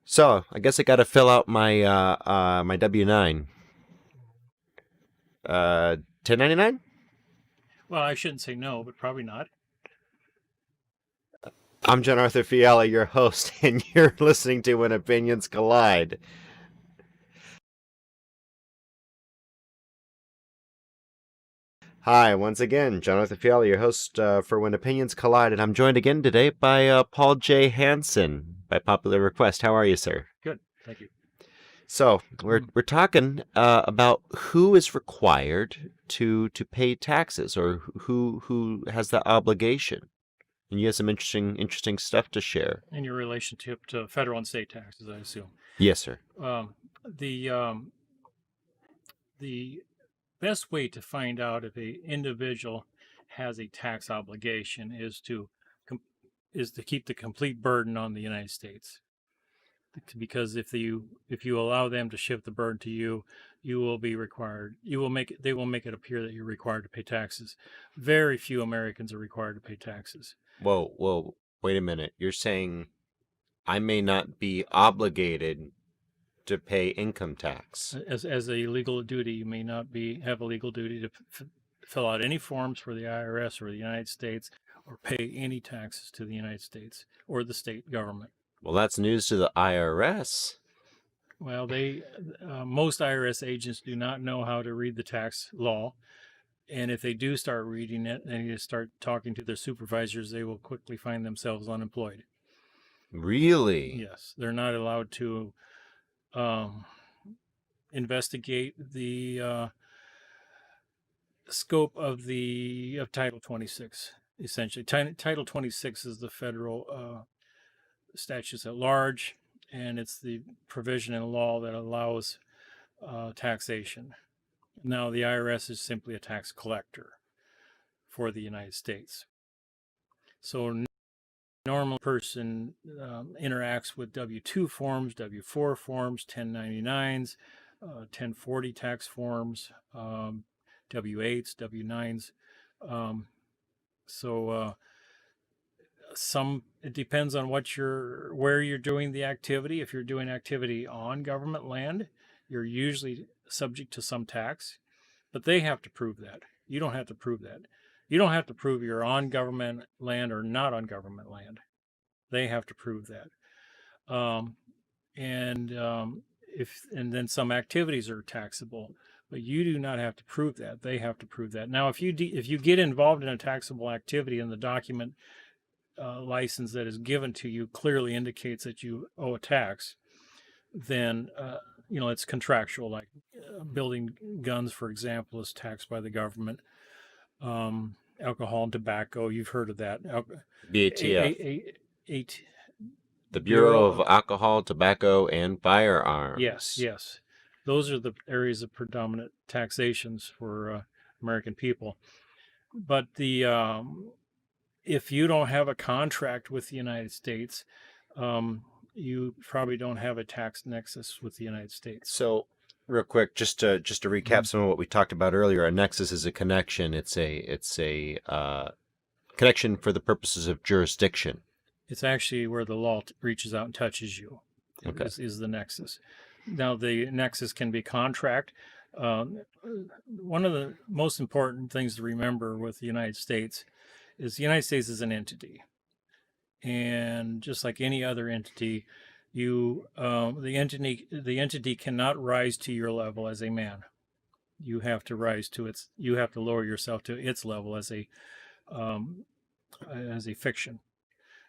So I guess I got to fill out my W-9. 1099. Well, I shouldn't say no, but probably not. I'm John-Arthur Fiala, your host, and you're listening to When Opinions Collide. Hi, once again, John-Arthur Fiala, your host for When Opinions Collide, and I'm joined again today by Paul J. Hansen, by popular request. How are you, sir? Good, thank you. So we're talking about who is required to pay taxes, or who has that obligation. And you have some interesting stuff to share. In your relationship to federal and state taxes, I assume. Yes, sir. Um, the um, the best way to find out if a individual has a tax obligation is to keep the complete burden on the United States. Because if you allow them to shift the burden to you, you will be required. They will make it appear that you're required to pay taxes. Very few Americans are required to pay taxes. Whoa, wait a minute. You're saying I may not be obligated to pay income tax. As a legal duty, you may not have a legal duty to fill out any forms for the IRS or the United States or pay any taxes to the United States or the state government. Well, that's news to the IRS. Well, most IRS agents do not know how to read the tax law. And if they do start reading it and you start talking to their supervisors, they will quickly find themselves unemployed. Really? Yes, they're not allowed to investigate the scope of Title 26. Essentially, Title 26 is the federal statutes at large, and it's the provision in law that allows taxation. Now, the IRS is simply a tax collector for the United States. So, normal person interacts with W-2 forms, W-4 forms, 1099s, 1040 tax forms, W-8s, W-9s. It depends on where you're doing the activity. If you're doing activity on government land, you're usually subject to some tax, but they have to prove that. You don't have to prove that. You don't have to prove you're on government land or not on government land. They have to prove that. And then some activities are taxable, but you do not have to prove that. They have to prove that. Now, if you get involved in a taxable activity and the document license that is given to you clearly indicates that you owe a tax, then it's contractual. Like building guns, for example, is taxed by the government. Alcohol and tobacco, you've heard of that. BATF. The Bureau of Alcohol, Tobacco, and Firearms. Yes. Those are the areas of predominant taxations for American people. But if you don't have a contract with the United States, you probably don't have a tax nexus with the United States. So, real quick, just to recap some of what we talked about earlier, a nexus is a connection. It's a connection for the purposes of jurisdiction. It's actually where the law reaches out and touches you. Okay. Is the nexus. Now, the nexus can be contract. One of the most important things to remember with the United States is the United States is an entity. And just like any other entity, the entity cannot rise to your level as a man. You have to lower yourself to its level as a fiction.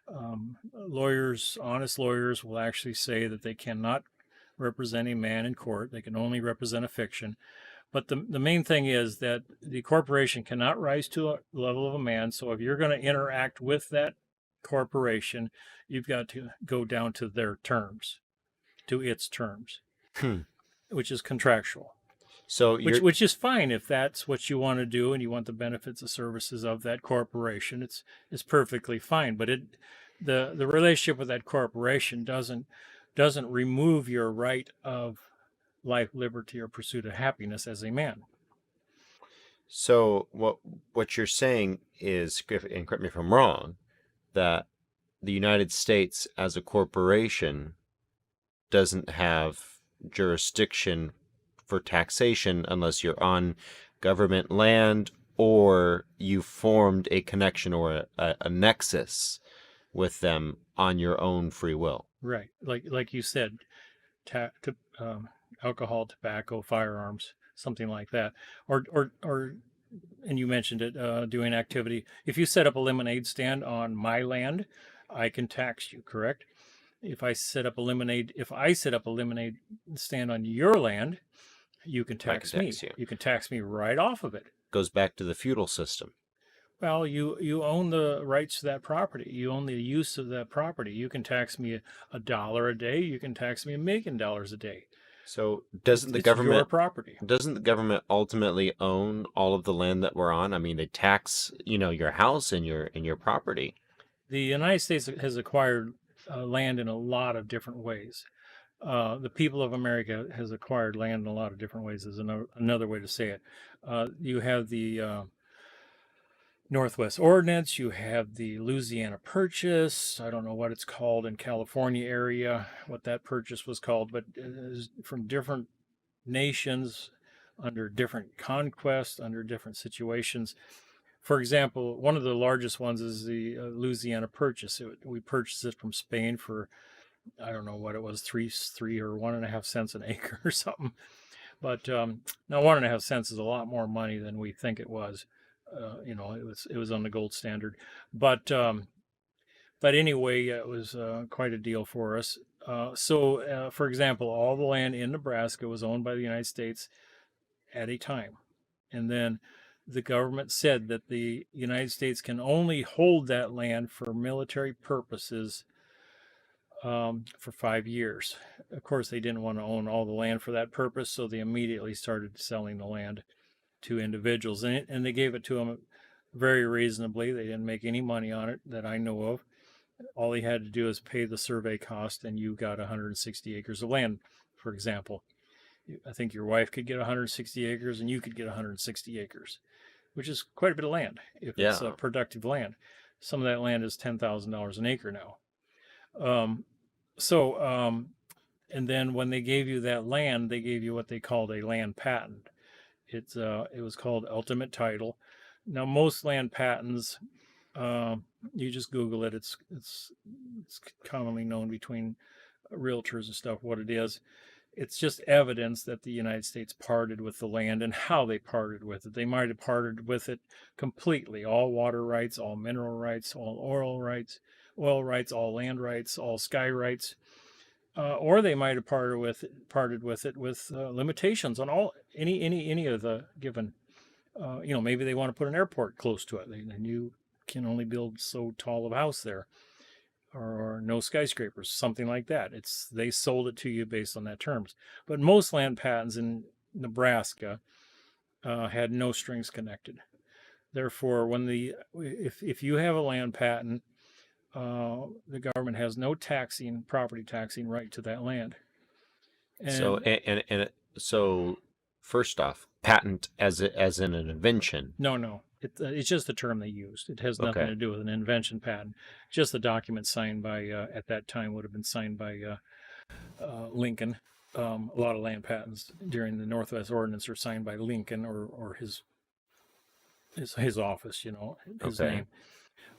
Honest lawyers will actually say that they cannot represent a man in court. They can only represent a fiction. But the main thing is that the corporation cannot rise to a level of a man. So if you're going to interact with that corporation, you've got to go down to their terms, to its terms, which is contractual. So which is fine if that's what you want to do and you want the benefits and services of that corporation. It's perfectly fine. But the relationship with that corporation doesn't remove your right of life, liberty, or pursuit of happiness as a man. So what you're saying is, and correct me if I'm wrong, that the United States as a corporation doesn't have jurisdiction for taxation unless you're on government land or you formed a connection or a nexus with them on your own free will. Right. Like you said, alcohol, tobacco, firearms, something like that. Or and you mentioned it, doing activity. If you set up a lemonade stand on my land, I can tax you, correct? If I set up a lemonade stand on your land, you can I can tax me. tax you. You can tax me right off of it. Goes back to the feudal system. Well, you own the rights to that property. You own the use of that property. You can tax me $1 a day. You can tax me $1 million a day. So It's your property. doesn't the government ultimately own all of the land that we're on? I mean, they tax, your house and your property. The United States has acquired land in a lot of different ways. The people of America has acquired land in a lot of different ways is another way to say it. You have the Northwest Ordinance, you have the Louisiana Purchase. I don't know what it's called in California area, what that purchase was called, but from different nations under different conquests, under different situations. For example, one of the largest ones is the Louisiana Purchase. We purchased it from Spain for, I don't know what it was, three or 1.5 cents an acre or something. But now 1.5 cents is a lot more money than we think it was. It was on the gold standard, but anyway, it was quite a deal for us. So, for example, all the land in Nebraska was owned by the United States at a time, and then the government said that the United States can only hold that land for military purposes for 5 years. Of course, they didn't want to own all the land for that purpose, so they immediately started selling the land to individuals, and they gave it to them very reasonably. They didn't make any money on it that I know of. All he had to do is pay the survey cost, and you got 160 acres of land, for example. I think your wife could get 160 acres, and you could get 160 acres, which is quite a bit of land if it's productive land. Some of that land is $10,000 an acre now. And then when they gave you that land, they gave you what they called a land patent. It was called ultimate title. Now most land patents, you just Google it. It's commonly known between realtors and stuff what it is. It's just evidence that the United States parted with the land and how they parted with it. They might have parted with it completely, all water rights, all mineral rights, all oil rights, all land rights, all sky rights. Or they might have parted with it with limitations on any of the given. Maybe they want to put an airport close to it, and you can only build so tall of a house there, or no skyscrapers, something like that. They sold it to you based on that terms. But most land patents in Nebraska had no strings connected. Therefore, if you have a land patent, the government has no property taxing right to that land. So first off, patent as in an invention. No, it's just the term they used. It has nothing to do with an invention patent. Just the document signed by at that time would have been signed by Lincoln. A lot of land patents during the Northwest Ordinance are signed by Lincoln or his office, his name.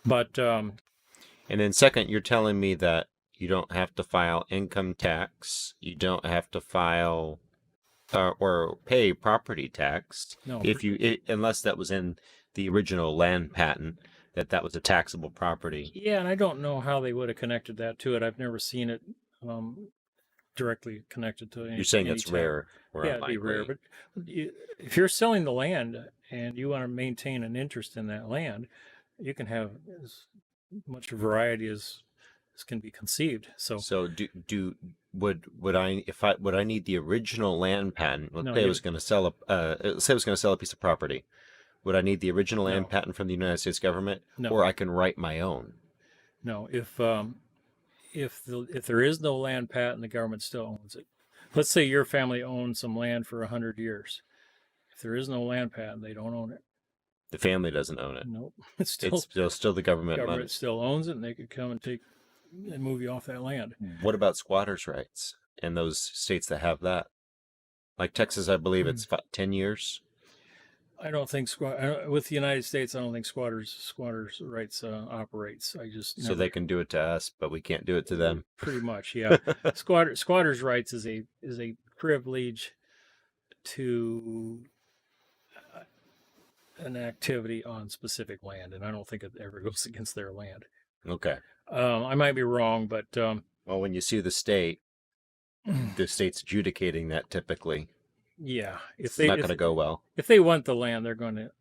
But and then second, you're telling me that you don't have to file income tax, you don't have to file or pay property tax unless that was in the original land patent, that was a taxable property. Yeah, and I don't know how they would have connected that to it. I've never seen it directly connected to any. You're saying it's rare. Yeah, it'd be rare. But if you're selling the land and you want to maintain an interest in that land, you can have as much variety as can be conceived. So would I need the original land patent? Let's say I was going to sell a piece of property. Would I need the original land patent from the United States government, or I can write my own? No, if there is no land patent, the government still owns it. Let's say your family owns some land for 100 years. If there is no land patent, they don't own it. The family doesn't own it. Nope. It's still the government. The government still owns it, and they could come and move you off that land. What about squatters' rights? in those states that have that. Like Texas, I believe it's 10 years. I don't think with the United States, I don't think squatters rights operates. I just So never, they can do it to us, but we can't do it to them. pretty much, yeah. Squatters rights is a privilege to an activity on specific land, and I don't think it ever goes against their land. Okay. I might be wrong, but Well, when you sue the state's adjudicating that typically. yeah, It's not going to go well. If they want the land, they're going to,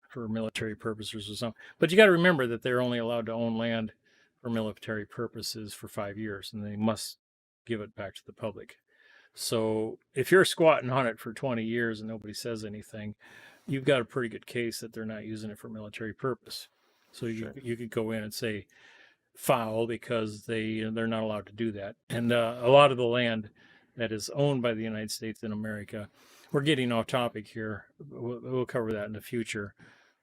for military purposes or something. But you got to remember that they're only allowed to own land for military purposes for 5 years, and they must give it back to the public. So if you're squatting on it for 20 years and nobody says anything, you've got a pretty good case that they're not using it for military purpose. So you could go in and say foul because they're not allowed to do that. And a lot of the land that is owned by the United States in America, we're getting off topic here. We'll cover that in the future.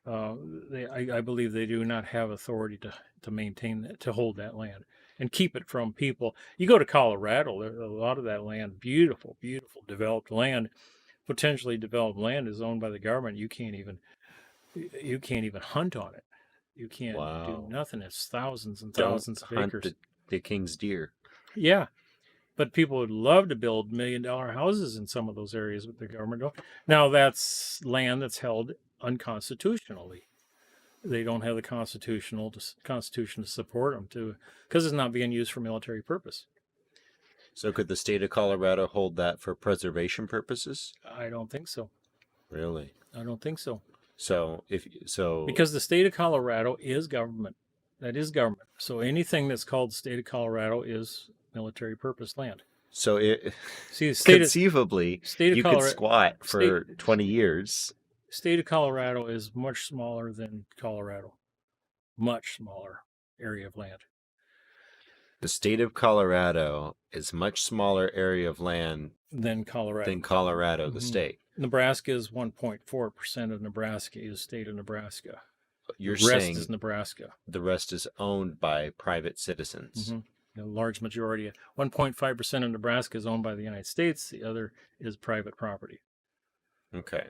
I believe they do not have authority to maintain that, to hold that land and keep it from people. You go to Colorado, a lot of that land, beautiful, beautiful developed land, potentially developed land, is owned by the government. You can't even hunt on it. You can't do nothing. It's thousands and thousands of acres. Hunt the king's deer. Yeah. But people would love to build $1 million houses in some of those areas, but the government don't. Now that's land that's held unconstitutionally. They don't have the constitution to support them because it's not being used for military purpose. So could the state of Colorado hold that for preservation purposes? I don't think so. Really? I don't think so. Because the state of Colorado is government. That is government. So anything that's called the state of Colorado is military purpose land. So conceivably, you could squat for 20 years. State of Colorado is much smaller than Colorado. Much smaller area of land. The state of Colorado is much smaller area of land than Colorado. The state. Nebraska is 1.4% of Nebraska is state of Nebraska. You're the rest saying is Nebraska. The rest is owned by private citizens. Mm-hmm. A large majority, 1.5% of Nebraska is owned by the United States. The other is private property. Okay.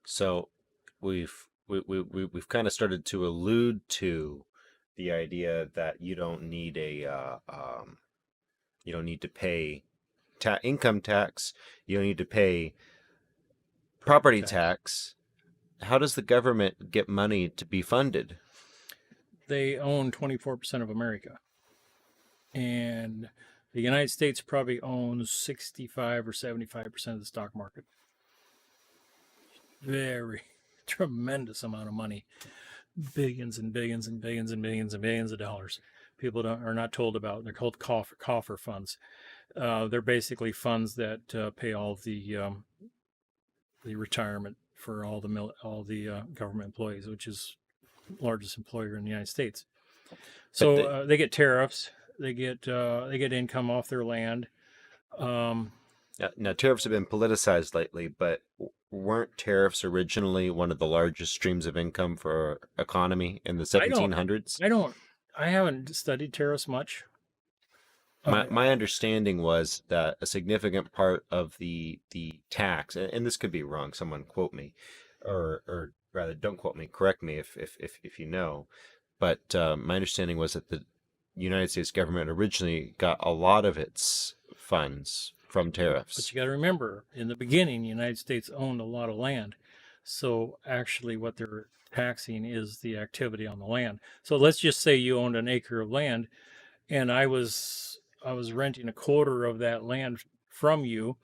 So we've kind of started to allude to the idea that you don't need to pay income tax. You don't need to pay property tax. How does the government get money to be funded? They own 24% of America. And the United States probably owns 65 or 75% of the stock market. Very tremendous amount of money. Billions and billions and billions and billions and billions of dollars. People are not told about. They're called coffer funds. They're basically funds that pay all the retirement for all the government employees, which is the largest employer in the United States. So they get tariffs. They get income off their land. Now, tariffs have been politicized lately, but weren't tariffs originally one of the largest streams of income for our economy in the 1700s? I haven't studied tariffs much. My understanding was that a significant part of the tax, and this could be wrong, someone quote me, or rather don't quote me, correct me if you know, but my understanding was that the United States government originally got a lot of its funds from tariffs. But you got to remember, in the beginning, the United States owned a lot of land. So actually what they're taxing is the activity on the land. So let's just say you owned an acre of land and I was renting a quarter of that land from you,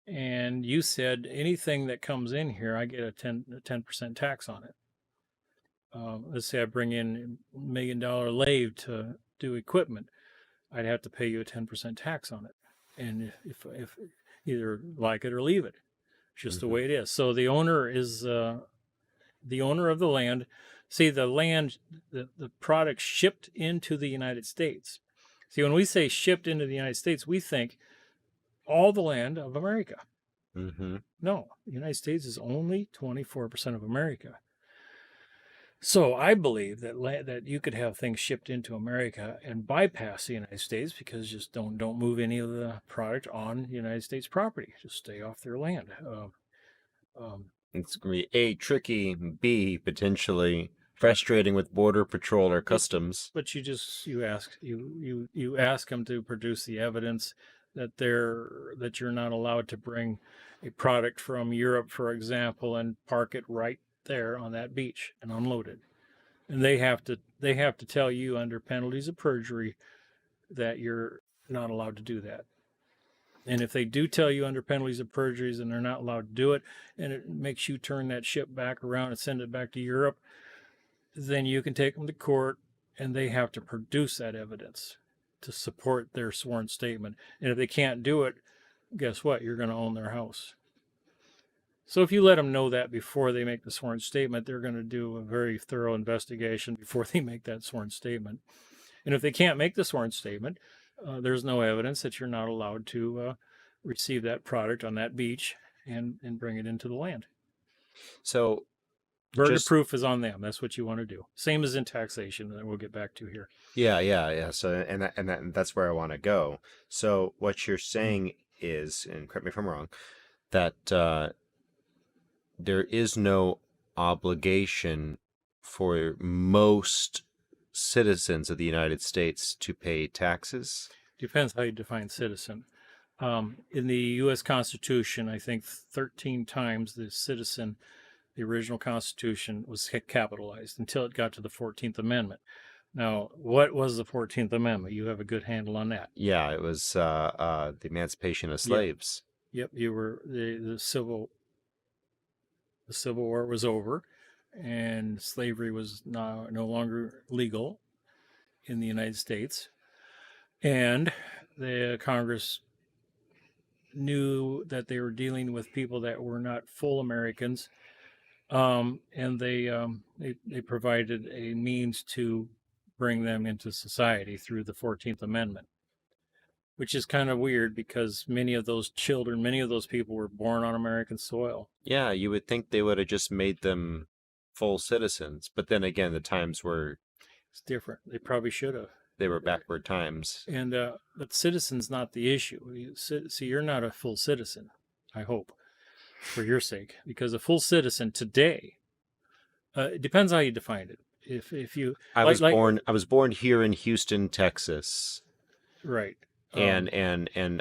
and you said anything that comes in here, I get a 10% tax on it. Let's say I bring in $1 million lathe to do equipment, I'd have to pay you a 10% tax on it. And if either like it or leave it, it's just the way it is. So the owner is the owner of the land. See, the land, the product shipped into the United States. See, when we say shipped into the United States, we think all the land of America. Mm-hmm. No, the United States is only 24% of America. So I believe that that you could have things shipped into America and bypass the United States because just don't move any of the product on United States property. Just stay off their land. Um, It's going to be A, tricky, B, potentially frustrating with Border Patrol or but Customs. but you ask them to produce the evidence that you're not allowed to bring a product from Europe, for example, and park it right there on that beach and unload it. And they have to tell you under penalties of perjury that you're not allowed to do that. And if they do tell you under penalties of perjuries and they're not allowed to do it, and it makes you turn that ship back around and send it back to Europe, then you can take them to court and they have to produce that evidence to support their sworn statement. And if they can't do it, guess what? You're going to own their house. So if you let them know that before they make the sworn statement, they're going to do a very thorough investigation before they make that sworn statement. And if they can't make the sworn statement, there's no evidence that you're not allowed to receive that product on that beach and bring it into the land. So Burden of just proof is on them. That's what you want to do. Same as in taxation that we'll get back to here. yeah. So that's where I want to go. So what you're Mm. saying is, and correct me if I'm wrong, that there is no obligation for most citizens of the United States to pay taxes. Depends how you define citizen. In the U.S. Constitution, I think 13 times the citizen, the original Constitution, was capitalized until it got to the 14th Amendment. Now, what was the 14th Amendment? You have a good handle on that. Yeah, it was the emancipation of slaves. Yep, you were the Civil War was over, and slavery was no longer legal in the United States, and the Congress knew that they were dealing with people that were not full Americans, and they provided a means to bring them into society through the 14th Amendment, which is kind of weird because many of those children, many of those people were born on American soil. Yeah, you would think they would have just made them full citizens, but then again, the times were It's different. They probably should have. they were backward times. And but citizen's not the issue. See, you're not a full citizen. I hope, for your sake, because a full citizen today, it depends how you define it. If you I like was born here in Houston, Texas, right, and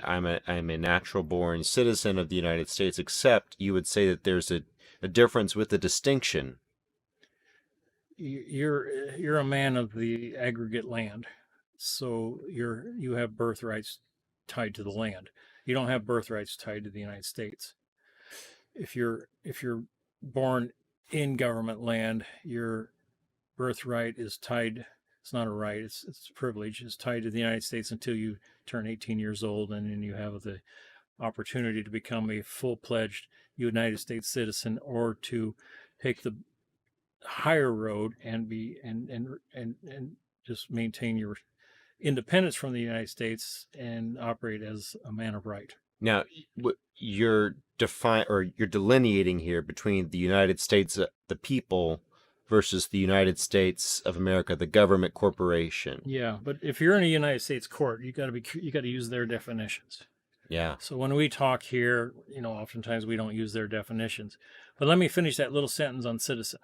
I'm a natural born citizen of the United States. Except you would say that there's a difference with the distinction. you're a man of the aggregate land, so you have birthrights tied to the land. You don't have birthrights tied to the United States. If you're born in government land, your birthright is tied. It's not a right. It's a privilege. It's tied to the United States until you turn 18 years old, and then you have the opportunity to become a full-pledged United States citizen, or to take the higher road and be and just maintain your independence from the United States and operate as a man of right. Now, you're you're delineating here between the United States, the people, versus the United States of America, the government corporation. Yeah, but if you're in a United States court, you got to use their definitions. Yeah. So when we talk here, oftentimes we don't use their definitions. But let me finish that little sentence on citizen.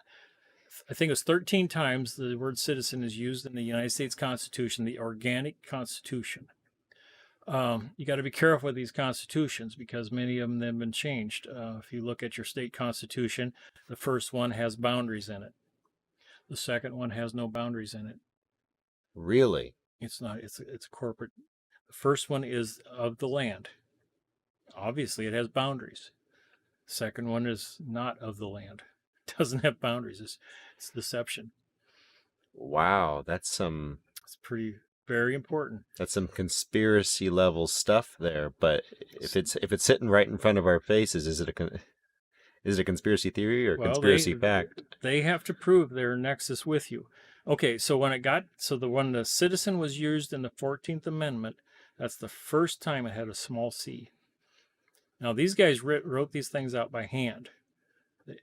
I think it was 13 times the word citizen is used in the United States Constitution, the organic Constitution. You got to be careful with these constitutions because many of them have been changed. If you look at your state constitution, the first one has boundaries in it. The second one has no boundaries in it. Really? It's not. It's corporate. The first one is of the land. Obviously, it has boundaries. The second one is not of the land. It doesn't have boundaries. It's deception. Wow, It's very important. that's some conspiracy level stuff there. But if it's sitting right in front of our faces, is it a conspiracy theory or Well, conspiracy fact? they have to prove their nexus with you. Okay, so when the citizen was used in the 14th Amendment, that's the first time it had a small c. Now these guys wrote these things out by hand.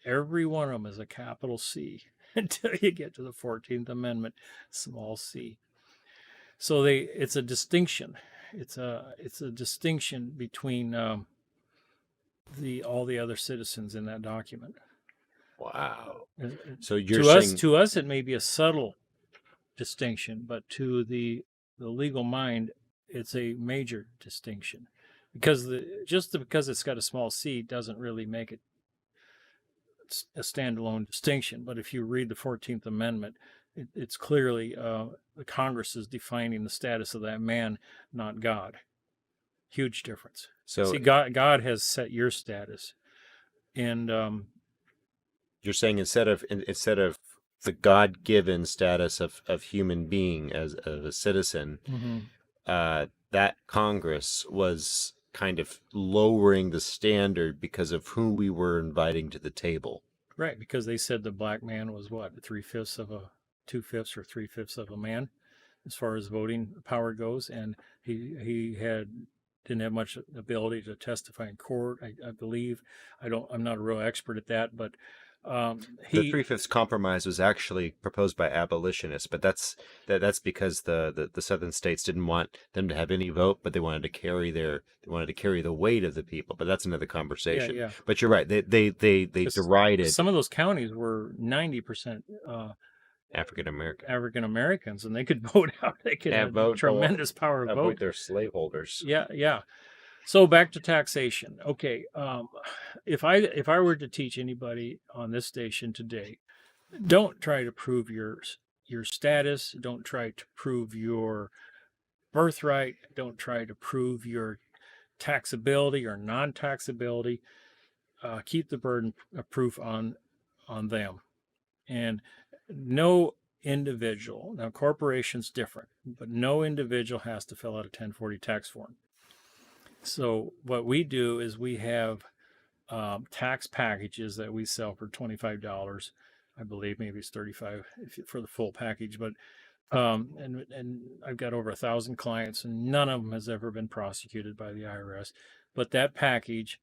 Every one of them is a capital C. until you get to the 14th Amendment, small c. So it's a distinction. It's a distinction between all the other citizens in that document. Wow. Uh, So you're to us, saying it may be a subtle distinction, but to the legal mind, it's a major distinction, because because it's got a small c doesn't really make it a standalone distinction. But if you read the 14th Amendment, it's clearly the Congress is defining the status of that man, not God. Huge difference. so See, God has set your status, and you're saying instead of the God-given status of human being as a citizen, that Congress was kind of lowering the standard because of who we were inviting to the table. right, because they said the black man was what, 3/5 of a 2/5 or 3/5 of a man, as far as voting power goes, and he didn't have much ability to testify in court. I believe. I'm not a real expert at that, but The he Three-Fifths Compromise was actually proposed by abolitionists, but that's because the southern states didn't want them to have any vote, but they wanted to carry the weight of the people. But that's another conversation. yeah. But you're right. They 'Cause derided some of those counties were 90% African American. African Americans, and they could vote out. They could have Vote tremendous power of avoid vote. their slaveholders. Yeah. So back to taxation. Okay, if I were to teach anybody on this station today, don't try to prove your status. Don't try to prove your birthright. Don't try to prove your taxability or non-taxability. Keep the burden of proof on them. And no individual, now corporation's different, but no individual has to fill out a 1040 tax form. So what we do is we have tax packages that we sell for $25. I believe maybe it's $35 for the full package, but and I've got over 1,000 clients, and none of them has ever been prosecuted by the IRS. But that package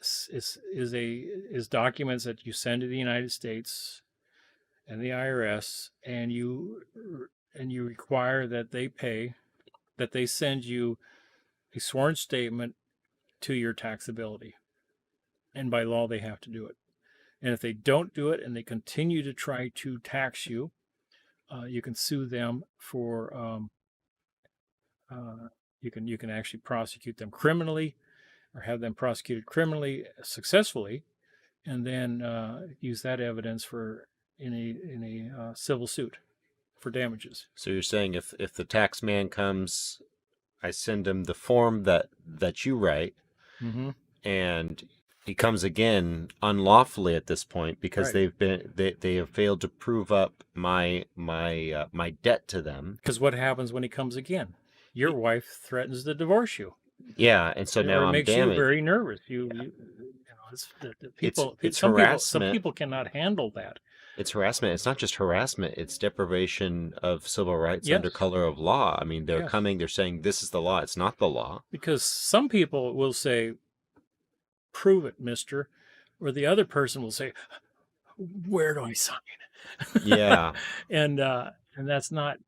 is documents that you send to the United States and the IRS, and you require that they send you a sworn statement to your taxability, and by law they have to do it. And if they don't do it and they continue to try to tax you, you can sue them for you can actually prosecute them criminally, or have them prosecuted criminally successfully, and then use that evidence in a civil suit for damages. So you're saying if the tax man comes, I send him the form that you write, and he comes again unlawfully at this point because Right. they have failed to prove up my debt to them. Because what happens when he comes again? Your wife threatens to divorce you. Yeah, and so now Or it I'm makes damaged. you very nervous. It's some harassment. people cannot handle that. It's harassment. It's not just harassment. It's deprivation of civil rights Yes. under color of law. I mean, they're Yes. coming. They're saying this is the law. It's not the law. Because some people will say, "Prove it, mister," or the other person will say, "Where do I sign?" Yeah. and that's not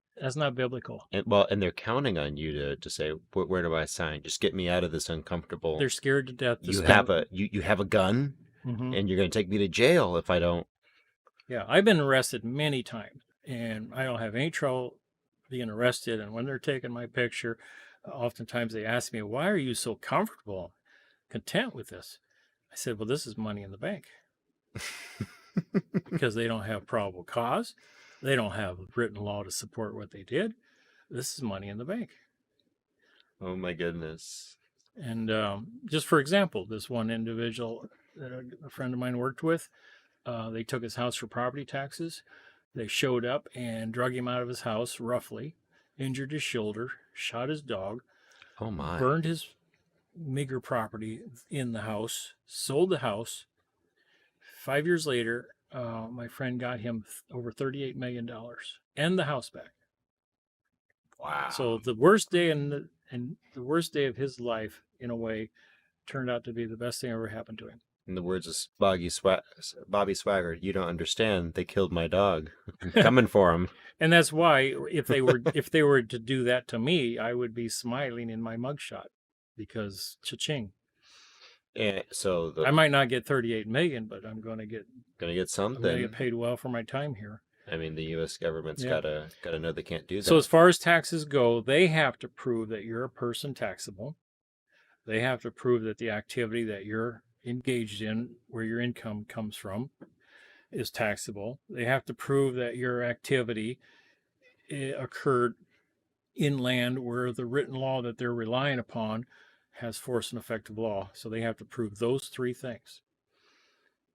biblical. And they're counting on you to say, where do I sign? Just get me out of this uncomfortable. They're scared to death. You have a gun, and you're going to take me to jail if I don't. Yeah, I've been arrested many times, and I don't have any trouble being arrested. And when they're taking my picture, oftentimes they ask me, "Why are you so comfortable, content with this?" I said, "Well, this is money in the bank." Because they don't have probable cause. They don't have written law to support what they did. This is money in the bank. Oh my goodness. And just for example, this one individual that a friend of mine worked with, they took his house for property taxes. They showed up and drug him out of his house roughly, injured his shoulder, shot his dog, Oh my. burned his meager property in the house, sold the house. 5 years later, my friend got him over $38 million and the house back. Wow. So the worst day and the worst day of his life, in a way, turned out to be the best thing ever happened to him. In the words of Bobby Swagger, you don't understand. They killed my dog. I'm coming for him. And that's why if they were to do that to me, I would be smiling in my mugshot because cha-ching. And so I might not get 38 million, but I'm going to get something. paid well for my time here. I mean, the U.S. government's Yeah. gotta know they can't do that. So as far as taxes go, they have to prove that you're a person taxable. They have to prove that the activity that you're engaged in, where your income comes from, is taxable. They have to prove that your activity occurred inland where the written law that they're relying upon has force and effect of law. So they have to prove those three things.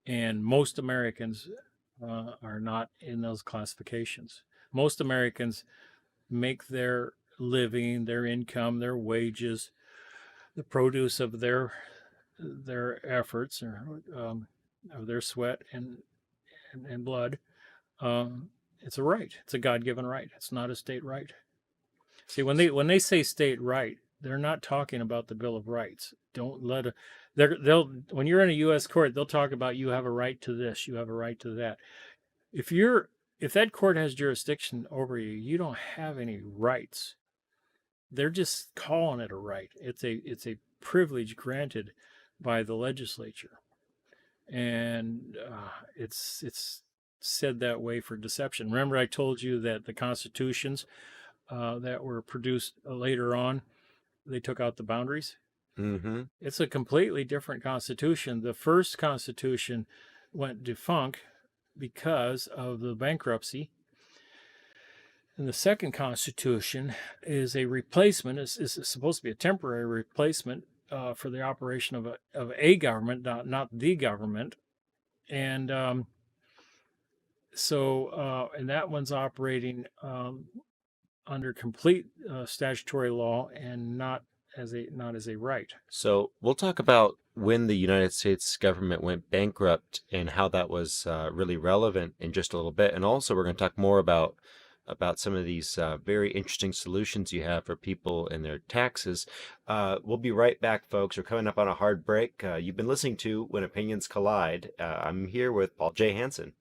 And most Americans are not in those classifications. Most Americans make their living, their income, their wages, the produce of their efforts or of their sweat and blood. It's a right. It's a God-given right. It's not a state right. See, when they say state right, they're not talking about the Bill of Rights. Don't let a, they'll when you're in a U.S. court, they'll talk about you have a right to this, you have a right to that. If that court has jurisdiction over you, you don't have any rights. They're just calling it a right. It's a privilege granted by the legislature, and it's said that way for deception. Remember, I told you that the constitutions that were produced later on, they took out the boundaries. Mm-hmm. It's a completely different constitution. The first constitution went defunct because of the bankruptcy. And the second constitution is a replacement, is supposed to be a temporary replacement for the operation of a government, not the government. And and that one's operating under complete statutory law and not as a right. So we'll talk about when the United States government went bankrupt and how that was really relevant in just a little bit. And also, we're going to talk more about some of these very interesting solutions you have for people and their taxes. We'll be right back, folks. We're coming up on a hard break. You've been listening to When Opinions Collide. I'm here with Paul J. Hansen.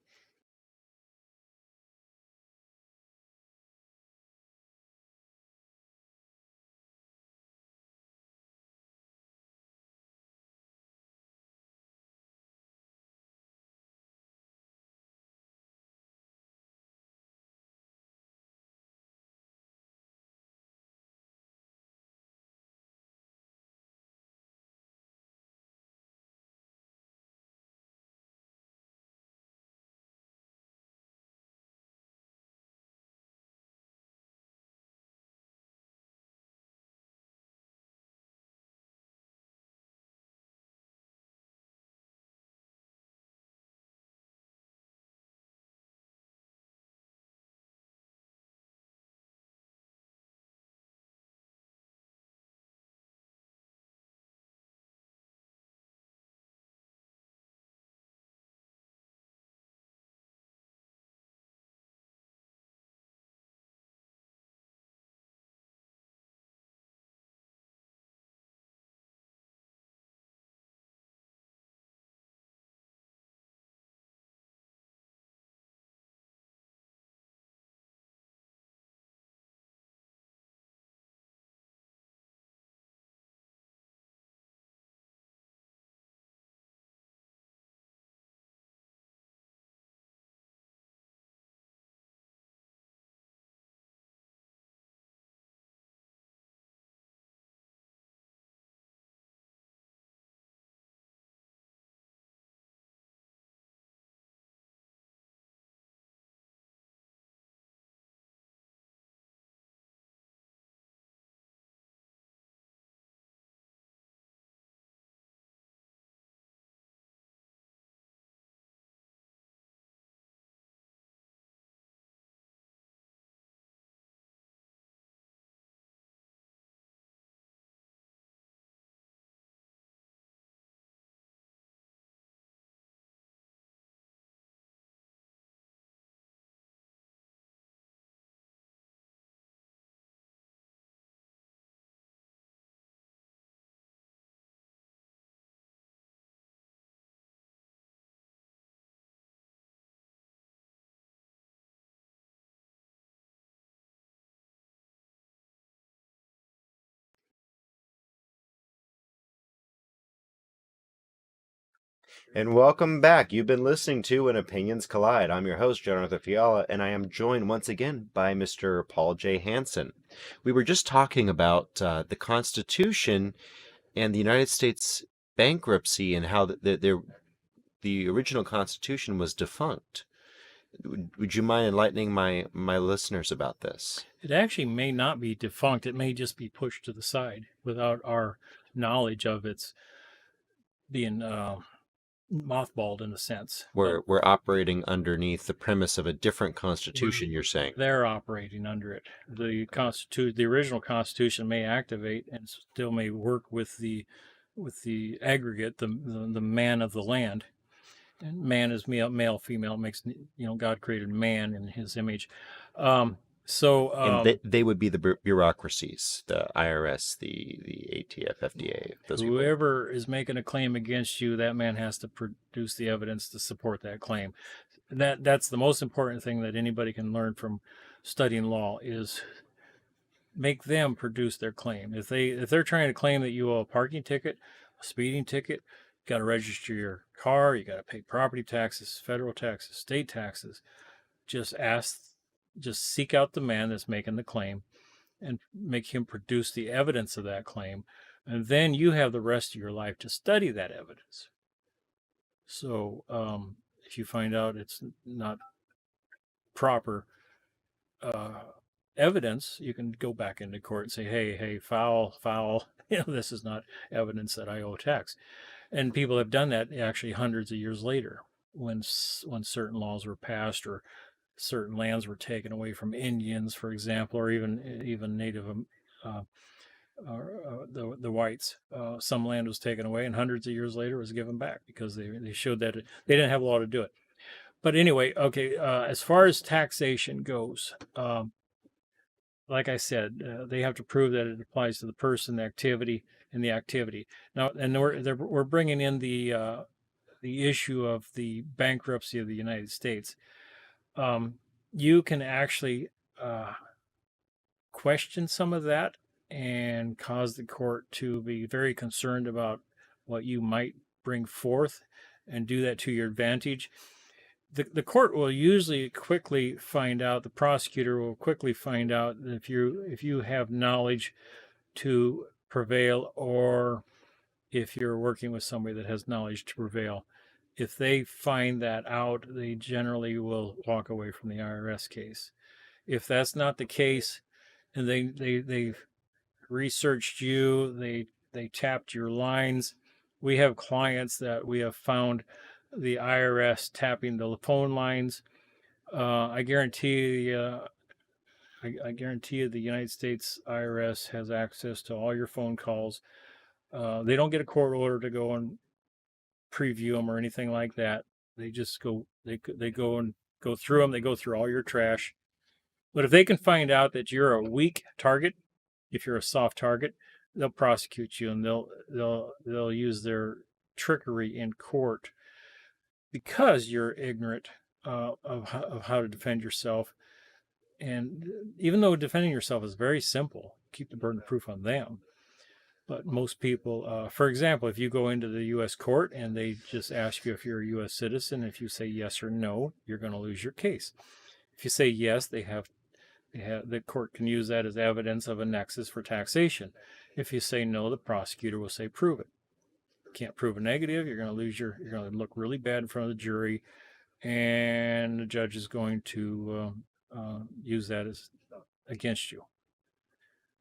And welcome back. You've been listening to When Opinions Collide. I'm your host, John-Arthur Fiala, and I am joined once again by Mr. Paul J. Hansen. We were just talking about the Constitution and the United States bankruptcy and how the original Constitution was defunct. Would you mind enlightening my listeners about this? It actually may not be defunct. It may just be pushed to the side without our knowledge of its being mothballed in a sense. We're operating underneath the premise of a different Constitution, you're saying? They're operating under it. The original Constitution may activate and still may work with the aggregate, the man of the land. And man is male, female. It makes, God created man in His image. And they would be the bureaucracies, the IRS, the ATF, FDA. Whoever is making a claim against you, that man has to produce the evidence to support that claim. That's the most important thing that anybody can learn from studying law is make them produce their claim. If they're trying to claim that you owe a parking ticket, a speeding ticket, you got to register your car, you got to pay property taxes, federal taxes, state taxes. Just seek out the man that's making the claim and make him produce the evidence of that claim. And then you have the rest of your life to study that evidence. So if you find out it's not proper evidence, you can go back into court and say, hey, foul, this is not evidence that I owe tax. And people have done that actually hundreds of years later when certain laws were passed or certain lands were taken away from Indians, for example, or even Native the whites. Some land was taken away, and hundreds of years later was given back because they showed that they didn't have a law to do it. But anyway, okay. As far as taxation goes, like I said, they have to prove that it applies to the person, the activity, and the activity. Now, and we're bringing in the issue of the bankruptcy of the United States. You can actually question some of that and cause the court to be very concerned about what you might bring forth and do that to your advantage. The court will usually quickly find out, the prosecutor will quickly find out that if you have knowledge to prevail, or if you're working with somebody that has knowledge to prevail. If they find that out, they generally will walk away from the IRS case. If that's not the case, and they've researched you, they tapped your lines. We have clients that we have found the IRS tapping the phone lines. I guarantee you, the United States IRS has access to all your phone calls. They don't get a court order to go and preview them or anything like that. They just go. They go and go through them. They go through all your trash. But if they can find out that you're a weak target, if you're a soft target, they'll prosecute you, and they'll use their trickery in court because you're ignorant of how to defend yourself. And even though defending yourself is very simple, keep the burden of proof on them. But most people, for example, if you go into the U.S. court and they just ask you if you're a U.S. citizen, if you say yes or no, you're going to lose your case. If you say yes, the court can use that as evidence of a nexus for taxation. If you say no, the prosecutor will say prove it. Can't prove a negative, you're going to lose you're going to look really bad in front of the jury, and the judge is going to use that as against you.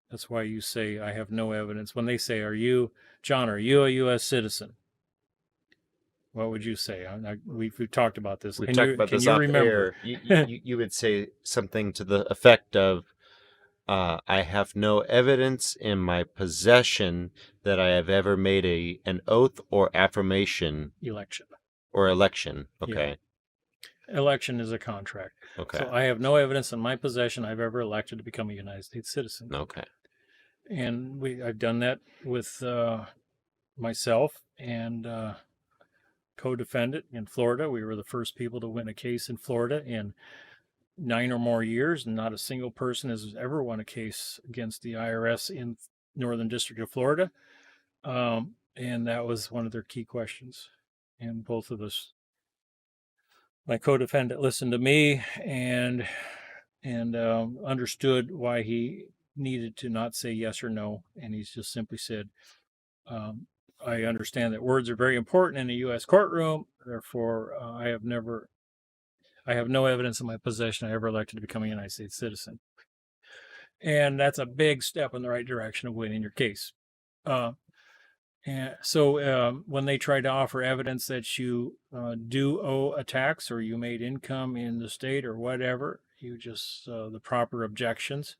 That's why you say, I have no evidence. When they say, are you a U.S. citizen? What would you say? We've talked about this. We talked about this off air. You would say something to the effect of, I have no evidence in my possession that I have ever made an oath or affirmation. Election. Okay. Yeah. Election is a contract. Okay. So I have no evidence in my possession I've ever elected to become a United States citizen. Okay. And I've done that with myself and co-defendant in Florida. We were the first people to win a case in Florida in 9 or more years, and not a single person has ever won a case against the IRS in Northern District of Florida. And that was one of their key questions. And both of us, my co-defendant listened to me and understood why he needed to not say yes or no. And he's just simply said, I understand that words are very important in a U.S. courtroom. Therefore, I have no evidence in my possession I ever elected to become a United States citizen. And that's a big step in the right direction of winning your case. And so when they try to offer evidence that you do owe a tax or you made income in the state or whatever, you just the proper objections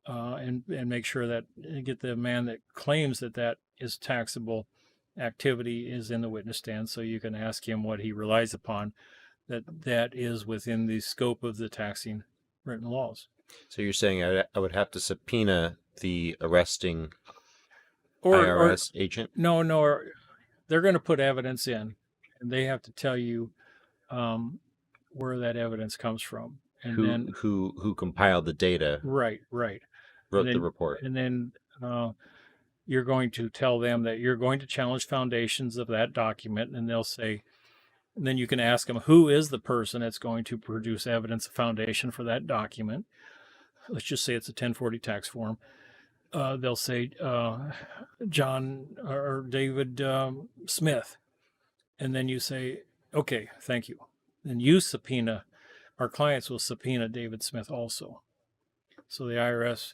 and make sure that get the man that claims that is taxable activity is in the witness stand, so you can ask him what he relies upon that is within the scope of the taxing written laws. So you're saying I would have to subpoena the arresting Or IRS agent? No, they're going to put evidence in, and they have to tell you where that evidence comes from, and who compiled the data, right, wrote the report, and then you're going to tell them that you're going to challenge foundations of that document, and they'll say, and then you can ask them who is the person that's going to produce evidence of foundation for that document. Let's just say it's a 1040 tax form. They'll say John or David Smith. And then you say, okay, thank you. Then you subpoena, our clients will subpoena David Smith also. So the IRS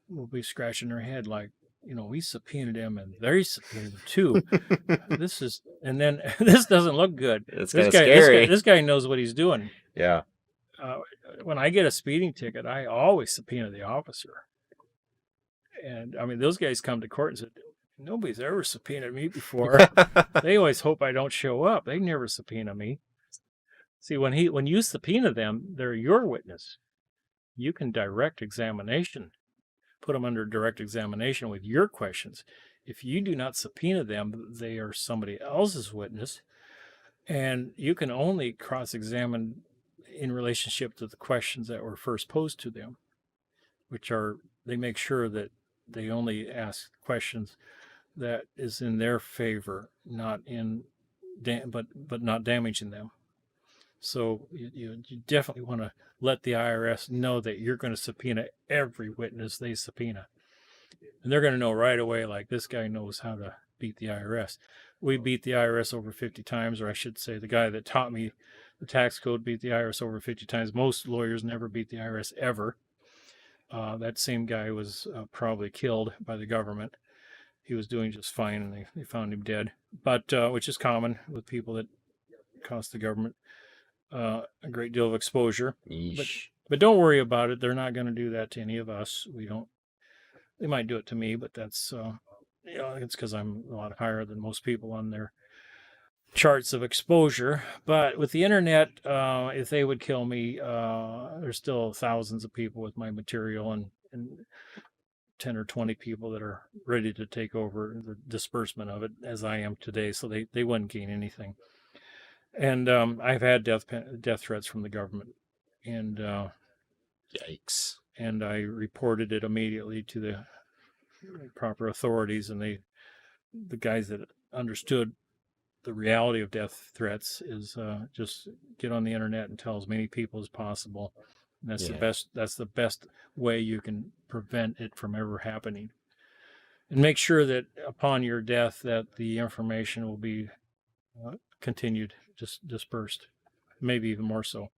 will be scratching their head like, we subpoenaed him and they subpoenaed him too. And then this doesn't look good. It's kind of scary. This guy knows what he's doing. Yeah. When I get a speeding ticket, I always subpoena the officer. And I mean, those guys come to court and said, nobody's ever subpoenaed me before. They always hope I don't show up. They never subpoena me. See, when you subpoena them, they're your witness. You can direct examination, put them under direct examination with your questions. If you do not subpoena them, they are somebody else's witness, and you can only cross-examine in relationship to the questions that were first posed to them, which are, they make sure that they only ask questions that is in their favor, not in, but not damaging them. So you definitely want to let the IRS know that you're going to subpoena every witness they subpoena. And they're going to know right away, like, this guy knows how to beat the IRS. We beat the IRS over 50 times, or I should say the guy that taught me the tax code beat the IRS over 50 times. Most lawyers never beat the IRS ever. That same guy was probably killed by the government. He was doing just fine, and they found him dead. But which is common with people that cost the government a great deal of exposure. But don't worry about it. They're not going to do that to any of us. We don't. They might do it to me, but that's it's because I'm a lot higher than most people on their charts of exposure. But with the internet, if they would kill me, there's still thousands of people with my material and 10 or 20 people that are ready to take over the disbursement of it as I am today. So they wouldn't gain anything. And I've had death threats from the government, and yikes! And I reported it immediately to the proper authorities, and the guys that understood the reality of death threats is just get on the internet and tell as many people as possible. And that's the best way you can prevent it from ever happening. And make sure that upon your death that the information will be continued, just dispersed, maybe even more so.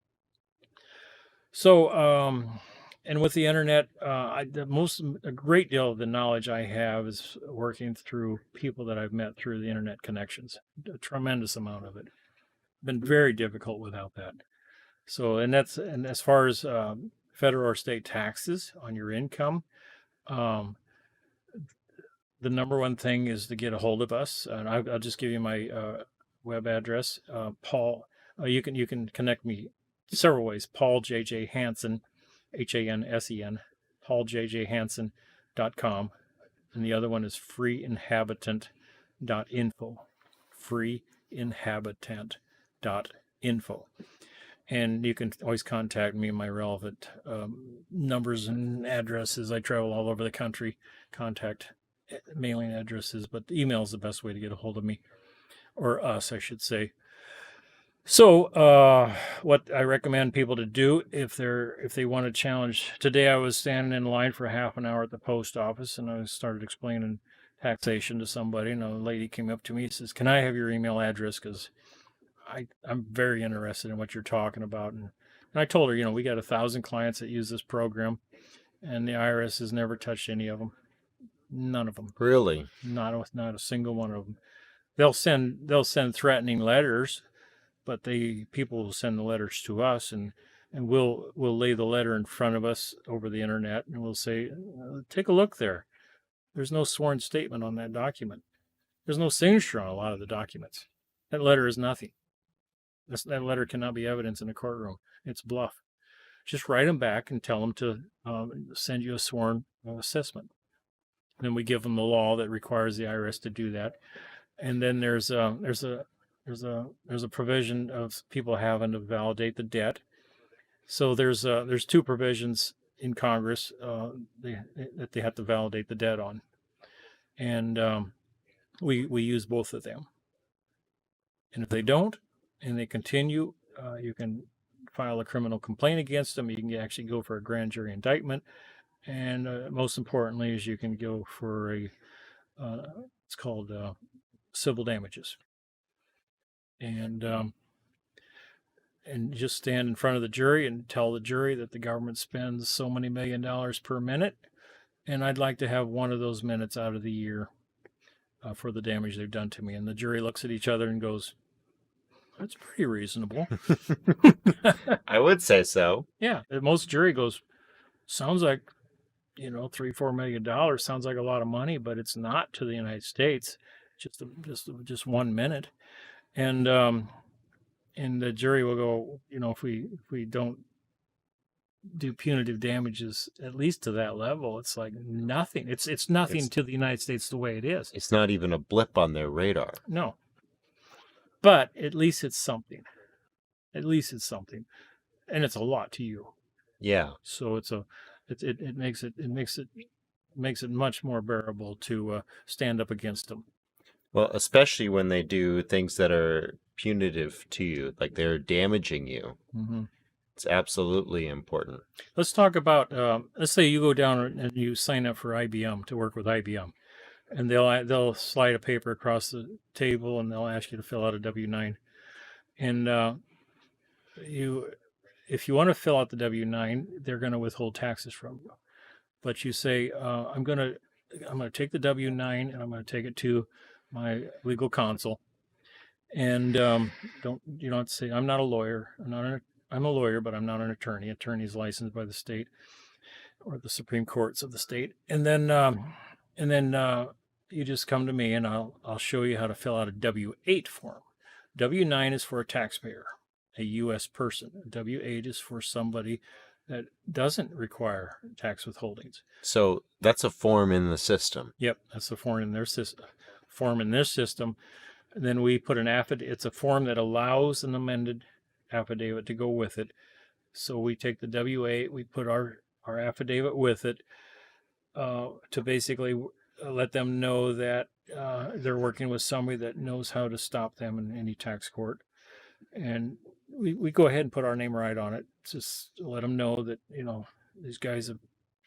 So, and with the internet, a great deal of the knowledge I have is working through people that I've met through the internet connections. A tremendous amount of it. Been very difficult without that. So, and as far as federal or state taxes on your income, the number one thing is to get a hold of us. And I'll just give you my web address. Paul, you can connect me several ways. Paul J.J. Hansen, Hansen, pauljjhansen.com. And the other one is freeinhabitant.info. freeinhabitant.info. And you can always contact me. My relevant numbers and addresses. I travel all over the country. Contact mailing addresses, but email is the best way to get a hold of me. or us, I should say. So, what I recommend people to do if they want to challenge. Today, I was standing in line for half an hour at the post office, and I started explaining taxation to somebody, and a lady came up to me and says, "Can I have your email address? Because I'm very interested in what you're talking about." And I told her, we got 1,000 clients that use this program, and the IRS has never touched any of them. None of them. Really? Not a single one of them. They'll send threatening letters, but people will send the letters to us, and we'll lay the letter in front of us over the internet, and we'll say, take a look there. There's no sworn statement on that document. There's no signature on a lot of the documents. That letter is nothing. That letter cannot be evidence in a courtroom. It's bluff. Just write them back and tell them to send you a sworn assessment. Then we give them the law that requires the IRS to do that. And then there's a provision of people having to validate the debt. So there's 2 provisions in Congress that they have to validate the debt on, and we use both of them. And if they don't, and they continue, you can file a criminal complaint against them. You can actually go for a grand jury indictment, and most importantly, is you can go for it's called civil damages. And just stand in front of the jury and tell the jury that the government spends so many $1 million per minute, and I'd like to have one of those minutes out of the year for the damage they've done to me. And the jury looks at each other and goes, "That's pretty reasonable." I would say so. Yeah, most jury goes, "Sounds like, $3-4 million sounds like a lot of money, but it's not to the United States. Just 1 minute." And the jury will go, if we don't do punitive damages at least to that level, it's like nothing. It's nothing to the United States the way it is. It's not even a blip on their radar. No. But at least it's something. At least it's something. And it's a lot to you. Yeah. So it makes it much more bearable to stand up against them. Well, especially when they do things that are punitive to you, like they're damaging you. Mm-hmm. It's absolutely important. Let's talk about, let's say you go down and you sign up for IBM to work with IBM, and they'll slide a paper across the table and they'll ask you to fill out a W-9. And if you want to fill out the W-9, they're going to withhold taxes from you. But you say, I'm going to take the W-9 and I'm going to take it to my legal counsel. And you don't have to say, I'm not a lawyer. I'm a lawyer, but I'm not an attorney. Attorney is licensed by the state or the Supreme Courts of the state. And then you just come to me and I'll show you how to fill out a W-8 form. W-9 is for a taxpayer, a U.S. person. W-8 is for somebody that doesn't require tax withholdings. So that's a form in the system. Yep, that's a form in their system. And then we put an affidavit. It's a form that allows an amended affidavit to go with it. So we take the W-8, we put our affidavit with it to basically let them know that they're working with somebody that knows how to stop them in any tax court. And we go ahead and put our name right on it. Just to let them know that, these guys have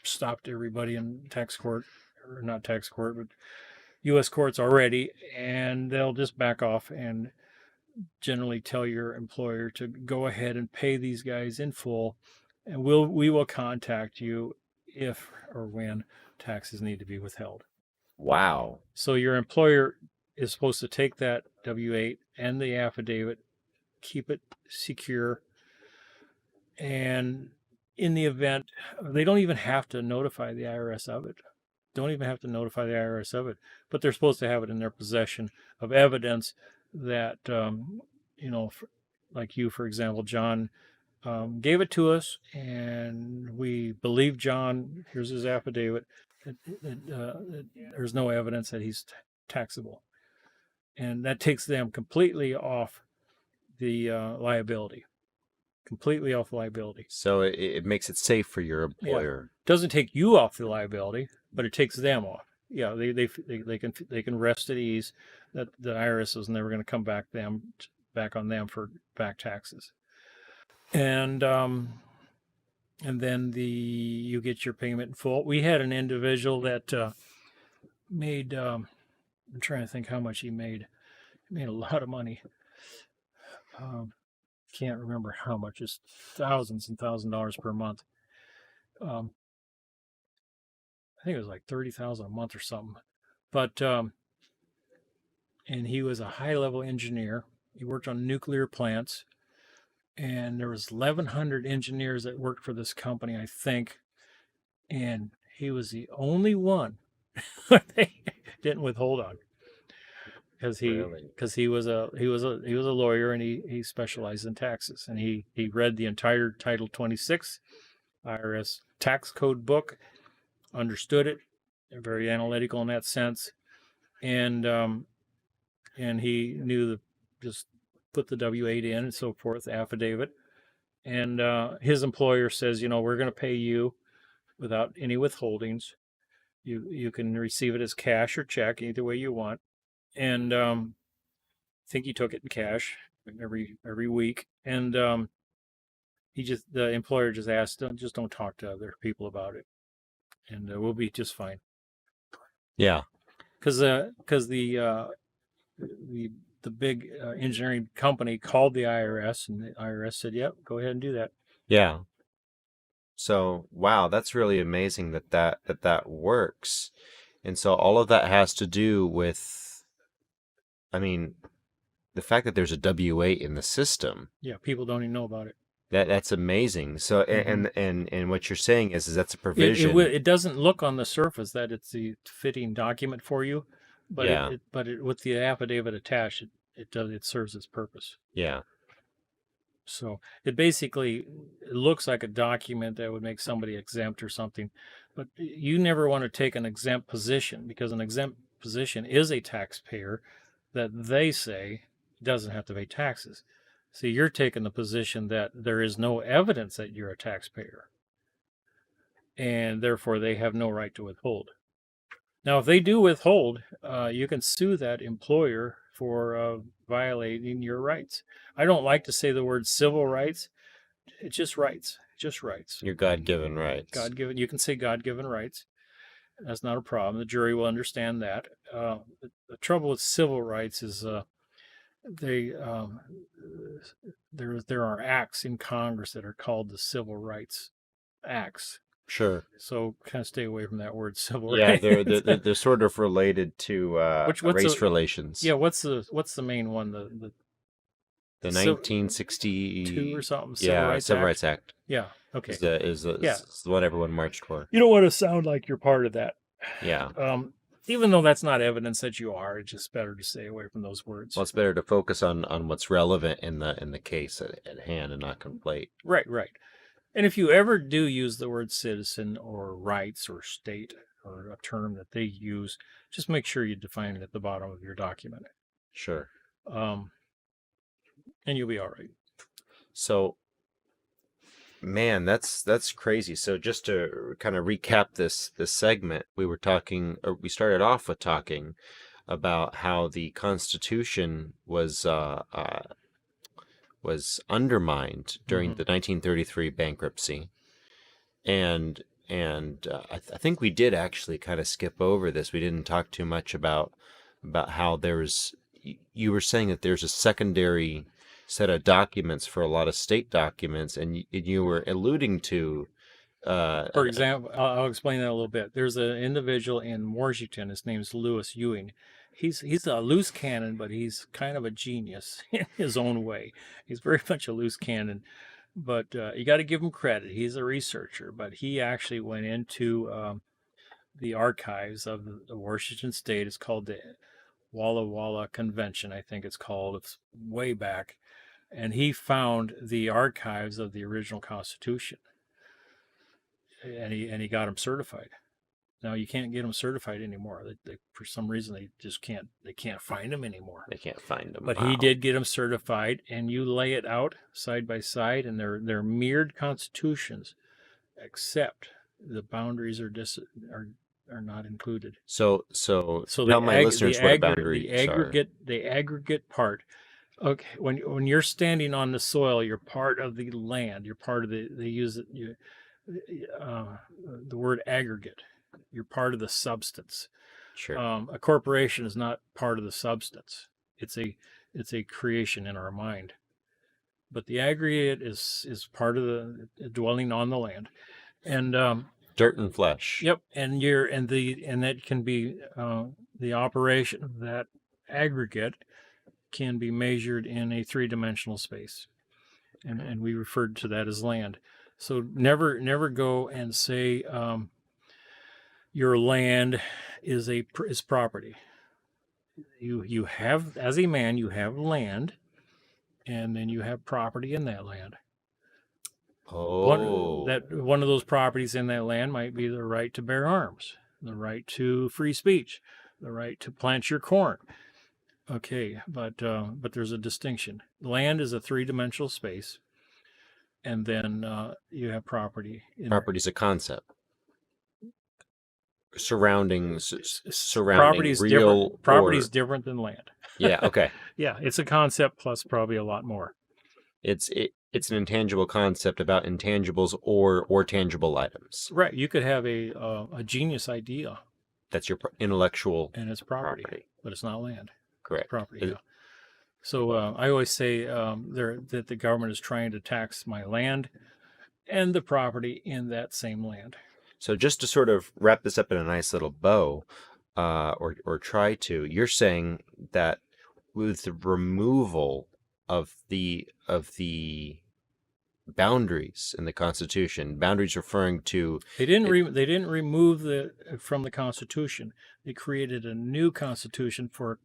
stopped everybody in tax court, or not tax court, but U.S. courts already, and they'll just back off and generally tell your employer to go ahead and pay these guys in full, and we will contact you if or when taxes need to be withheld. Wow. So your employer is supposed to take that W-8 and the affidavit, keep it secure, and in the event, they don't even have to notify the IRS of it. But they're supposed to have it in their possession of evidence that, like you, for example, John gave it to us, and we believe John. Here's his affidavit. There's no evidence that he's taxable, and that takes them completely off the liability. Completely off liability. So it makes it safe for your employer. Yeah. Doesn't take you off the liability, but it takes them off. Yeah, they can rest at ease that the IRS is never going to come back on them for back taxes. And then you get your payment in full. We had an individual that made I'm trying to think how much he made. He made a lot of money. Can't remember how much. It's thousands and $1,000s per month. I think it was like 30,000 a month or something. But and he was a high-level engineer. He worked on nuclear plants, and there was 1,100 engineers that worked for this company, I think, and he was the only one they didn't withhold on because he was a lawyer, and he specialized in taxes, and he read the entire Title 26 IRS tax code book, understood it, very analytical in that sense, and he knew just put the W-8 in and so forth, affidavit, and his employer says, we're going to pay you without any withholdings. You can receive it as cash or check, either way you want. And I think he took it in cash every week. And the employer just asked, don't talk to other people about it, and we'll be just fine. Yeah, because the big engineering company called the IRS, and the IRS said, "Yep, go ahead and do that." yeah. So, wow, that's really amazing that works. And so all of that has to do with, I mean, the fact that there's a W-8 in the system. Yeah, people don't even know about it. That's amazing. So, and what you're saying is that's a provision. It doesn't look on the surface that it's the fitting document for you, but Yeah. with the affidavit attached, it serves its purpose. Yeah. So it looks like a document that would make somebody exempt or something, but you never want to take an exempt position, because an exempt position is a taxpayer that they say doesn't have to pay taxes. See, you're taking the position that there is no evidence that you're a taxpayer, and therefore they have no right to withhold. Now, if they do withhold, you can sue that employer for violating your rights. I don't like to say the word civil rights. It's just rights. Just rights. Your God-given rights. God-given. You can say God-given rights. That's not a problem. The jury will understand that. The trouble with civil rights is there are acts in Congress that are called the Civil Rights Acts. Sure. So kind of stay away from that word civil rights. Yeah, they're sort of related to race relations. Yeah, what's the main one? The 1962 or something. Civil Rights Act. Yeah. Okay. Is what everyone marched for. You don't want to sound like you're part of that. Yeah. Even though that's not evidence that you are, it's just better to stay away from those words. Well, it's better to focus on what's relevant in the case at hand and not conflate. Right. And if you ever do use the word citizen or rights or state or a term that they use, just make sure you define it at the bottom of your document. Sure. And you'll be all right. So, man, that's crazy. So just to kind of recap this segment, we started off with talking about how the Constitution was undermined during the 1933 bankruptcy, and I think we did actually kind of skip over this. We didn't talk too much about how you were saying that there's a secondary set of documents for a lot of state documents, and you were alluding to for example, I'll explain that a little bit. There's an individual in Washington. His name's Lewis Ewing. He's a loose cannon, but he's kind of a genius in his own way. He's very much a loose cannon, but you got to give him credit. He's a researcher, but he actually went into the archives of the Washington State. It's called the Walla Walla Convention, I think it's called. It's way back. And he found the archives of the original Constitution, and he got them certified. Now you can't get them certified anymore. They for some reason they just can't. They can't find them anymore. They can't find them. But he did get them certified, and you lay it out side by side, and they're mirrored constitutions, except the boundaries are are not included. So So tell my listeners what a boundary are. the aggregate part. Okay, when you're standing on the soil, you're part of the land. You're part of they use it, the word aggregate. You're part of the substance. Sure. A corporation is not part of the substance. It's a creation in our mind. But the aggregate is part of the dwelling on the land, and Dirt and flesh. yep, and that can be the operation of that aggregate can be measured in a three-dimensional space, and we referred to that as land. So never go and say your land is property. You have, as a man, you have land, and then you have property in that land. Oh. One of those properties in that land might be the right to bear arms, the right to free speech, the right to plant your corn. Okay, but there's a distinction. Land is a three-dimensional space, and then you have property. Property is a concept surrounding Property's real different. Property's different than land. Yeah. Okay. Yeah, it's a concept plus probably a lot more. It's an intangible concept about intangibles or tangible items. Right. You could have a genius idea. That's your intellectual and it's property, but it's not land. Correct. Property. Yeah. So I always say that the government is trying to tax my land and the property in that same land. So just to sort of wrap this up in a nice little bow, or try to, you're saying that with the removal of the boundaries in the Constitution, boundaries referring to they didn't remove from the Constitution. They created a new Constitution for a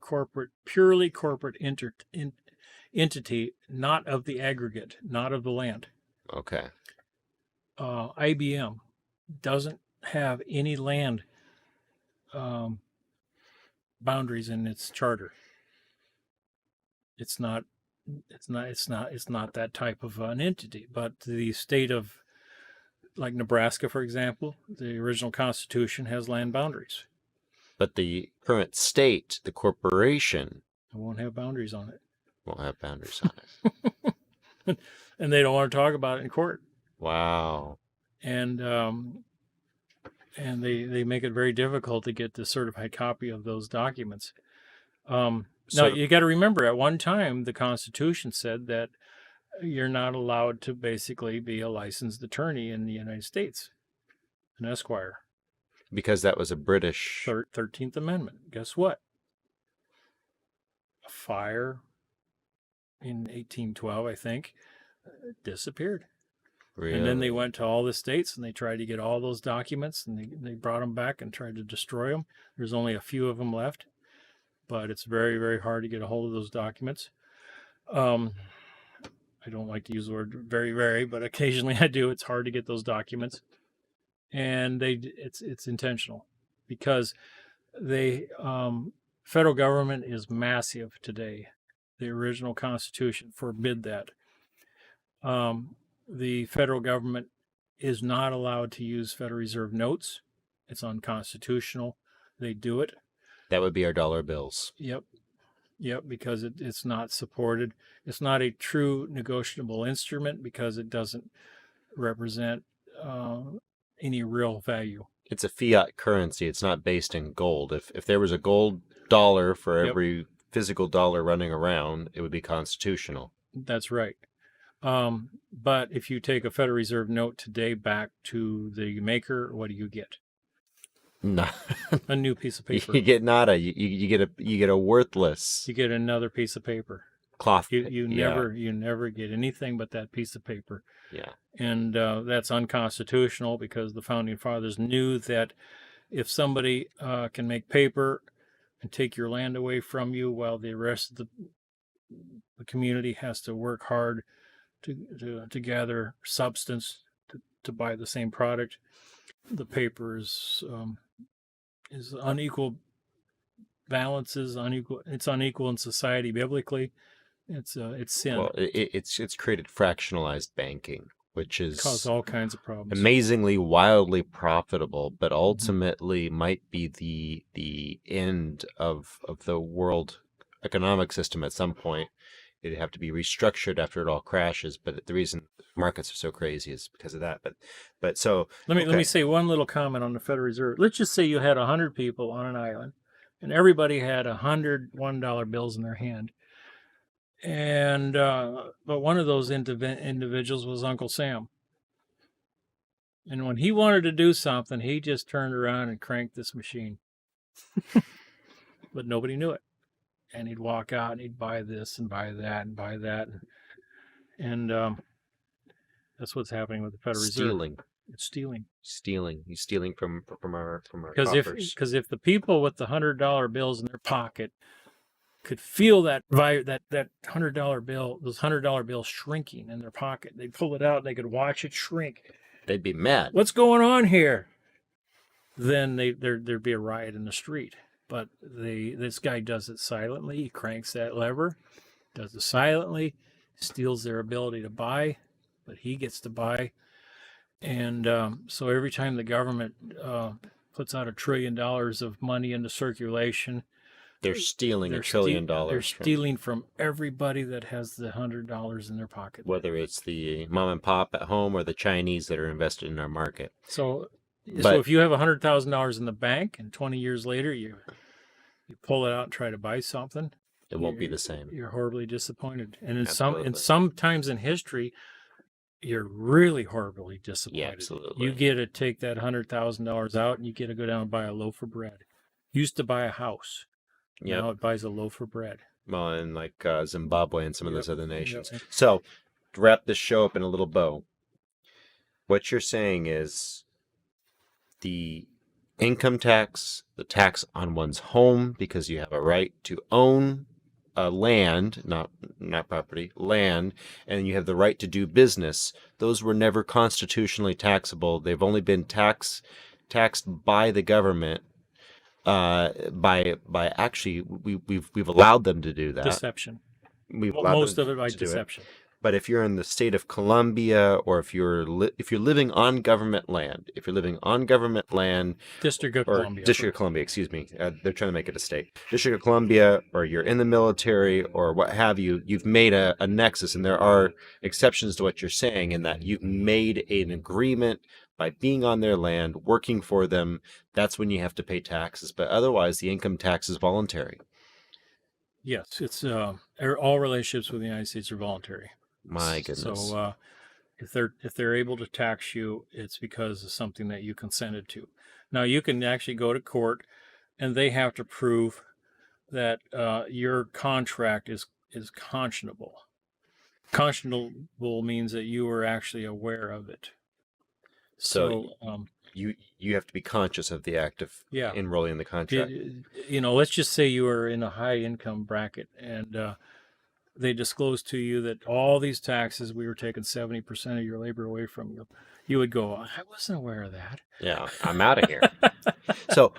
purely corporate entity, not of the aggregate, not of the land. Okay. IBM doesn't have any land boundaries in its charter. It's not that type of an entity. But the state of, like Nebraska, for example, the original Constitution has land boundaries. But the current state, the corporation, it won't have boundaries on it. Won't have boundaries on it. And they don't want to talk about it in court. Wow. And they make it very difficult to get the certified copy of those documents. Now, you got to remember, at one time, the Constitution said that you're not allowed to basically be a licensed attorney in the United States, an esquire. Because that was a British... 13th Amendment. Guess what? A fire in 1812, I think, disappeared. Really? And then they went to all the states and they tried to get all those documents, and they brought them back and tried to destroy them. There's only a few of them left, but it's very, very hard to get a hold of those documents. I don't like to use the word very, very, but occasionally I do. It's hard to get those documents. And it's intentional because federal government is massive today. The original Constitution forbid that. The federal government is not allowed to use Federal Reserve notes. It's unconstitutional. They do it. That would be our dollar bills. Yep, because it's not supported. It's not a true negotiable instrument because it doesn't represent any real value. It's a fiat currency. It's not based in gold. If there was a gold dollar for every physical dollar running around, it would be constitutional. That's right. But if you take a Federal Reserve note today back to the maker, what do you get? No. A new piece of paper. You get nada. You get a worthless. You get another piece of paper. Cloth. You never get anything but that piece of paper. Yeah. And that's unconstitutional because the founding fathers knew that if somebody can make paper and take your land away from you while the rest of the community has to work hard to gather substance to buy the same product, the paper is unequal balances, unequal. It's unequal in society biblically. It's sin. Well, it's created fractionalized banking, which is Cause all kinds of problems. amazingly, wildly profitable, but ultimately might be the end of the world economic system at some point. It'd have to be restructured after it all crashes. But the reason markets are so crazy is because of that. But so Let okay. me say one little comment on the Federal Reserve. Let's just say you had 100 people on an island, and everybody had 100 $1 bills in their hand. And but one of those individuals was Uncle Sam. And when he wanted to do something, he just turned around and cranked this machine. But nobody knew it. And he'd walk out and he'd buy this and buy that and buy that. And that's what's happening with the Federal stealing. Reserve. It's stealing. Stealing. He's stealing from our Because coffers. if the people with the $100 bills in their pocket could feel that $100 bill, those $100 bills shrinking in their pocket, they'd pull it out and they could watch it shrink. They'd be mad. What's going on here? Then there'd be a riot in the street. But this guy does it silently. He cranks that lever, does it silently, steals their ability to buy, but he gets to buy. And so every time the government puts out $1 trillion of money into circulation, they're stealing $1 trillion. They're stealing from everybody that has the $100 in their pocket. Whether it's the mom and pop at home or the Chinese that are invested in our market. So if you have $100,000 in the bank and 20 years later you pull it out and try to buy something, it won't be the same. You're horribly disappointed. And Absolutely. sometimes in history, you're really horribly disappointed. Yeah, absolutely. You get to take that $100,000 out and you get to go down and buy a loaf of bread. Used to buy a house. Yep. Now it buys a loaf of bread. Well, in like Zimbabwe and some of those other nations. Yep. So, to wrap this show up in a little bow, what you're saying is the income tax, the tax on one's home, because you have a right to own land, not property, land, and you have the right to do business. Those were never constitutionally taxable. They've only been taxed by the government. By actually, we've allowed them to do that. Deception. We've allowed most them of it by to do deception. But if you're in the state of Columbia, or if you're living on government land, District of Columbia. District of Columbia, excuse me, they're trying to make it a state. District of Columbia, or you're in the military, or what have you, you've made a nexus, and there are exceptions to what you're saying in that you've made an agreement by being on their land, working for them. That's when you have to pay taxes. But otherwise, the income tax is voluntary. Yes, it's all relationships with the United States are voluntary. My goodness. So if they're able to tax you, it's because of something that you consented to. Now you can actually go to court, and they have to prove that your contract is conscionable. Conscionable means that you were actually aware of it. So you have to be conscious of the act of enrolling in the contract. Let's just say you are in a high income bracket, and they disclose to you that all these taxes, we were taking 70% of your labor away from you. You would go, I wasn't aware of that. Yeah, I'm out of here. So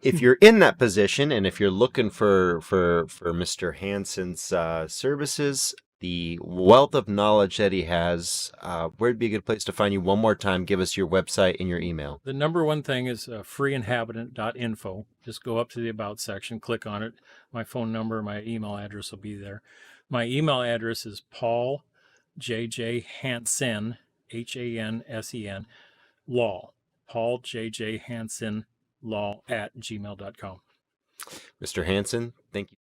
if you're in that position, and if you're looking for Mr. Hansen's services, the wealth of knowledge that he has, where'd be a good place to find you? One more time, give us your website and your email. The number one thing is freeinhabitant.info. Just go up to the About section, click on it. My phone number, my email address will be there. My email address is Paul J.J. Hansen, Hansen, law. Paul J.J. Hansen, law @gmail.com. Mr. Hansen, thank you.